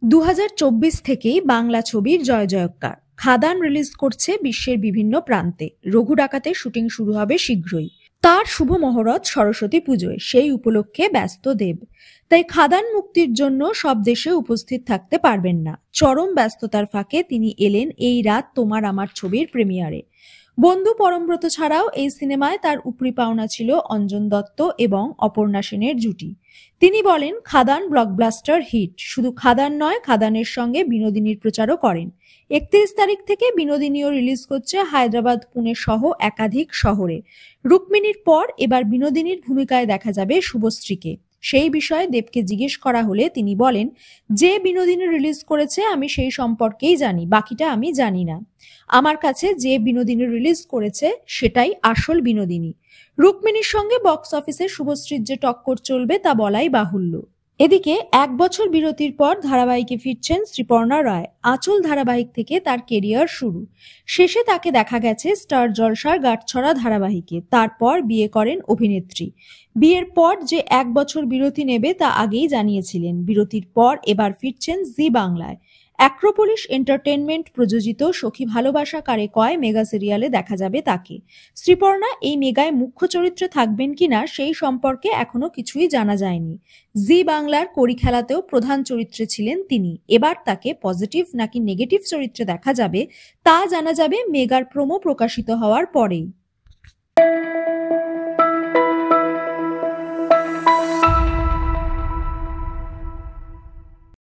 ২০২৪ থেকেই বাংলা ছবির জয়জয়কার। খাদান রিলিজ করছে বিশ্বের বিভিন্ন প্রান্তে। রঘু ডাকাতের শুটিং শুরু হবে শীঘ্রই। তার শুভ মহরত সরস্বতী পুজোয়, সেই উপলক্ষে ব্যস্ত দেব। তাই খাদান মুক্তির জন্য সব দেশে উপস্থিত থাকতে পারবেন না। চরম ব্যস্ততার ফাঁকে তিনি এলেন এই রাত তোমার আমার ছবির প্রিমিয়ারে। বন্ধু পরমব্রত ছাড়াও এই সিনেমায় তার উপরি পাওনা ছিল অঞ্জন দত্ত এবং অপর্ণা সেনের জুটি। তিনি বলেন, খাদান ব্লকবাস্টার হিট। শুধু খাদান নয়, খাদানের সঙ্গে বিনোদিনীর প্রচারও করেন। ৩১ তারিখ থেকে বিনোদিনীও রিলিজ করছে হায়দ্রাবাদ, পুনে সহ একাধিক শহরে। রুক্মিণীর পর এবার বিনোদিনীর ভূমিকায় দেখা যাবে শুভশ্রীকে। সেই বিষয়ে দেবকে জিজ্ঞেস করা হলে তিনি বলেন, যে বিনোদিনী রিলিজ করেছে আমি সেই সম্পর্কেই জানি, বাকিটা আমি জানি না। আমার কাছে যে বিনোদিনী রিলিজ করেছে সেটাই আসল বিনোদিনী। রুক্মিণীর সঙ্গে বক্স অফিসে শুভশ্রীর যে টক্কর চলবে তা বলাই বাহুল্য। এদিকে ১ বছর বিরতির পর ধারাবাহিকে ফিরছেন শ্রীপর্ণা রায়। আঁচল ধারাবাহিক থেকে তার কেরিয়ার শুরু। শেষে তাকে দেখা গেছে স্টার জলসার গাঁটছড়া ধারাবাহিকে। তারপর বিয়ে করেন অভিনেত্রী। বিয়ের পর যে ১ বছর বিরতি নেবে তা আগেই জানিয়েছিলেন। বিরতির পর এবার ফিরছেন জি বাংলায়। অ্যাক্রোপলিস এন্টারটেনমেন্ট প্রযোজিত সখী ভালোবাসা কারে কয় মেগা সিরিয়ালে দেখা যাবে তাকে। শ্রীপর্ণা এই মেগায় মুখ্য চরিত্রে থাকবেন কিনা সেই সম্পর্কে এখনো কিছুই জানা যায়নি। জি বাংলার কড়ি খেলাতেও প্রধান চরিত্রে ছিলেন তিনি। এবার তাকে পজিটিভ নাকি নেগেটিভ চরিত্রে দেখা যাবে তা জানা যাবে মেগার প্রোমো প্রকাশিত হওয়ার পরেই।